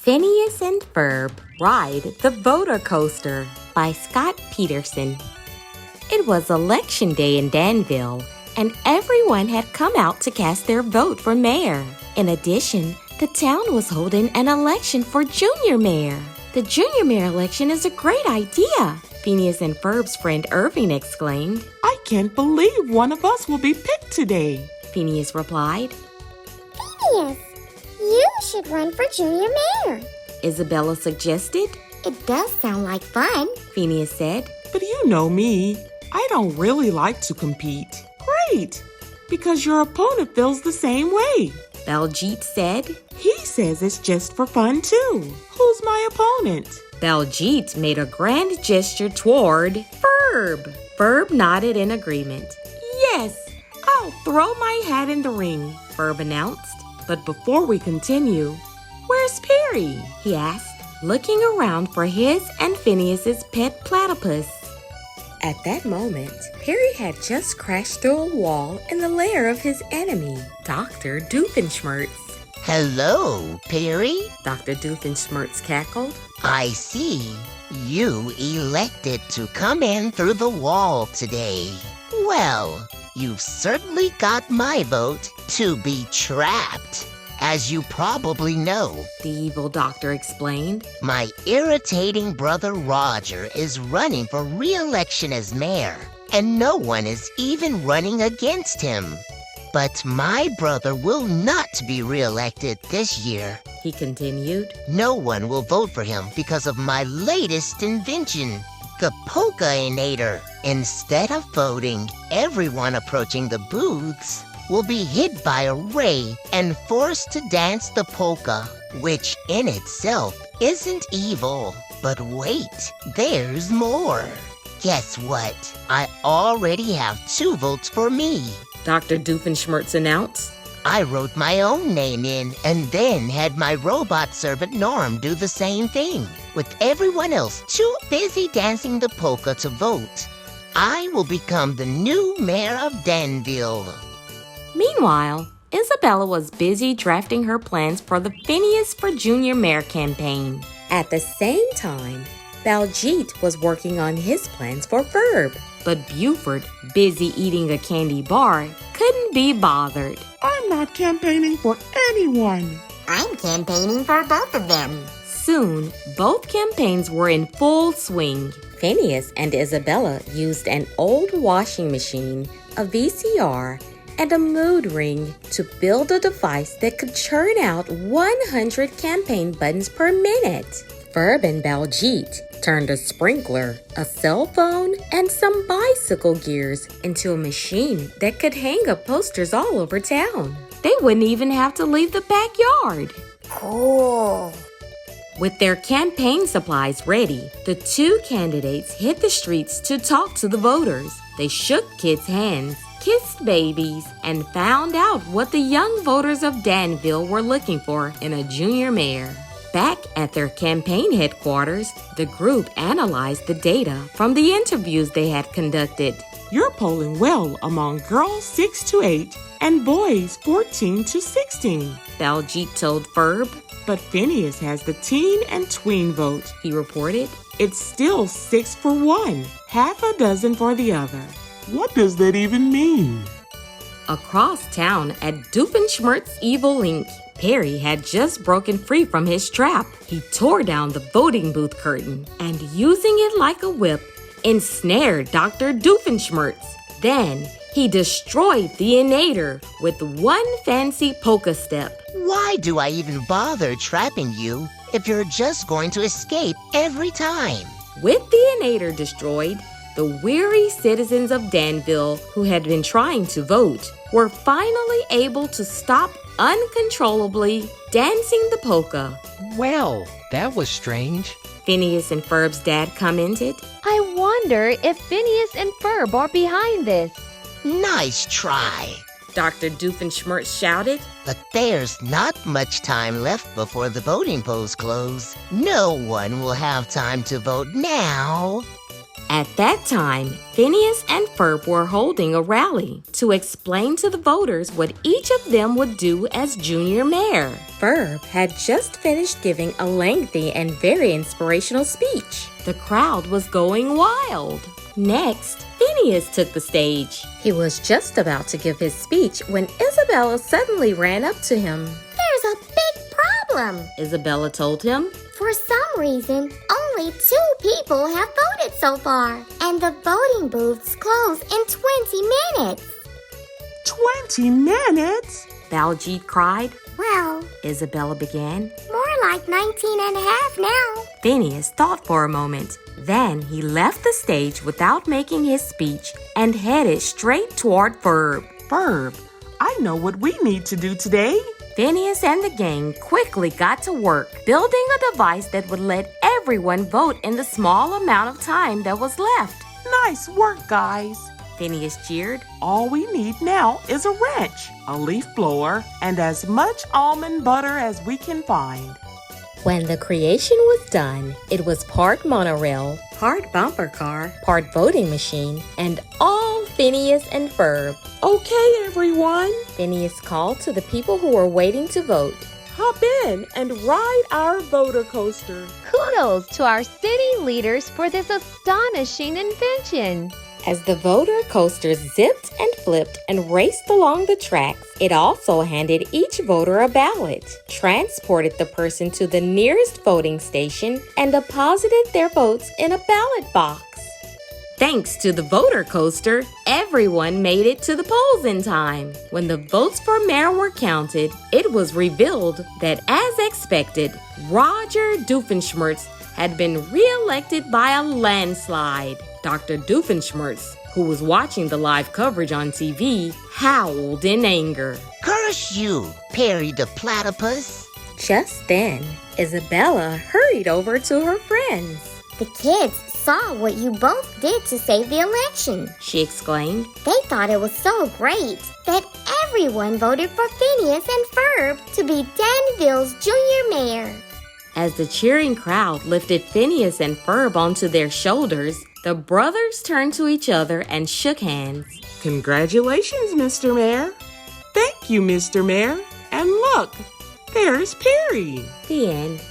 Phineas and Ferb Ride the Voter Coaster by Scott Peterson. It was election day in Danville, and everyone had come out to cast their vote for mayor. In addition, the town was holding an election for junior mayor. The junior mayor election is a great idea, Phineas and Ferb's friend Irving exclaimed. I can't believe one of us will be picked today, Phineas replied. Phineas, you should run for junior mayor, Isabella suggested. It does sound like fun, Phineas said. But you know me, I don't really like to compete. Great, because your opponent feels the same way. Baljeet said. He says it's just for fun too. Who's my opponent? Baljeet made a grand gesture toward Ferb. Ferb nodded in agreement. Yes, I'll throw my hat in the ring, Ferb announced. But before we continue, where's Perry? He asked, looking around for his and Phineas's pet platypus. At that moment, Perry had just crashed through a wall in the lair of his enemy, Dr. Doofenshmirtz. Hello, Perry. Dr. Doofenshmirtz cackled. I see. You elected to come in through the wall today. Well, you've certainly got my vote to be trapped. As you probably know, The evil doctor explained. my irritating brother Roger is running for re-election as mayor, and no one is even running against him. But my brother will not be re-elected this year. He continued. No one will vote for him because of my latest invention, the Polka-inator. Instead of voting, everyone approaching the booths will be hit by a ray and forced to dance the polka, which in itself isn't evil. But wait, there's more. Guess what? I already have 2 votes for me. Dr. Doofenshmirtz announced. I wrote my own name in and then had my robot servant Norm do the same thing. With everyone else too busy dancing the polka to vote, I will become the new mayor of Danville. Meanwhile, Isabella was busy drafting her plans for the Phineas for Junior Mayor campaign. At the same time, Baljeet was working on his plans for Ferb. But Buford, busy eating a candy bar, couldn't be bothered. I'm not campaigning for anyone. I'm campaigning for both of them. Soon, both campaigns were in full swing. Phineas and Isabella used an old washing machine, a VCR, and a mood ring to build a device that could churn out 100 campaign buttons per minute. Ferb and Baljeet turned a sprinkler, a cell phone, and some bicycle gears into a machine that could hang up posters all over town. They wouldn't even have to leave the backyard. Cool. With their campaign supplies ready, the 2 candidates hit the streets to talk to the voters. They shook kids' hands, kissed babies, and found out what the young voters of Danville were looking for in a junior mayor. Back at their campaign headquarters, the group analyzed the data from the interviews they had conducted. You're polling well among girls 6 to 8 and boys 14 to 16. Baljeet told Ferb. But Phineas has the teen and tween vote. He reported. It's still 6 for one, half a dozen for the other. What does that even mean? Across town at Doofenshmirtz Evil Inc., Perry had just broken free from his trap. He tore down the voting booth curtain and, using it like a whip, ensnared Dr. Doofenshmirtz. Then he destroyed the inator with one fancy polka step. Why do I even bother trapping you if you're just going to escape every time? With the inator destroyed, the weary citizens of Danville who had been trying to vote were finally able to stop uncontrollably dancing the polka. Well, that was strange. Phineas and Ferb's dad commented. I wonder if Phineas and Ferb are behind this. Nice try. Dr. Doofenshmirtz shouted. But there's not much time left before the voting polls close. No one will have time to vote now. At that time, Phineas and Ferb were holding a rally to explain to the voters what each of them would do as junior mayor. Ferb had just finished giving a lengthy and very inspirational speech. The crowd was going wild. Next, Phineas took the stage. He was just about to give his speech when Isabella suddenly ran up to him. There's a big problem. Isabella told him. For some reason, only 2 people have voted so far, and the voting booths close in 20 minutes. 20 minutes? Baljeet cried. Well, Isabella began. more like 19 and a half now. Phineas thought for a moment. Then he left the stage without making his speech and headed straight toward Ferb. Ferb, I know what we need to do today. Phineas and the gang quickly got to work, building a device that would let everyone vote in the small amount of time that was left. Nice work, guys. Phineas cheered. All we need now is a wrench, a leaf blower, and as much almond butter as we can find. When the creation was done, it was part monorail, part bumper car, part voting machine, and all Phineas and Ferb. Okay, everyone, Phineas called to the people who were waiting to vote. hop in and ride our voter coaster. Kudos to our city leaders for this astonishing invention. As the voter coaster zipped and flipped and raced along the tracks, it also handed each voter a ballot, transported the person to the nearest voting station, and deposited their votes in a ballot box. Thanks to the voter coaster, everyone made it to the polls in time. When the votes for mayor were counted, it was revealed that, as expected, Roger Doofenshmirtz had been re-elected by a landslide. Dr. Doofenshmirtz, who was watching the live coverage on TV, howled in anger. Curse you, Perry the Platypus. Just then, Isabella hurried over to her friends. The kids saw what you both did to save the election. She exclaimed. They thought it was so great that everyone voted for Phineas and Ferb to be Danville's junior mayor. As the cheering crowd lifted Phineas and Ferb onto their shoulders, the brothers turned to each other and shook hands. Congratulations, Mr. Mayor. Thank you, Mr. Mayor. And look, there's Perry. The end.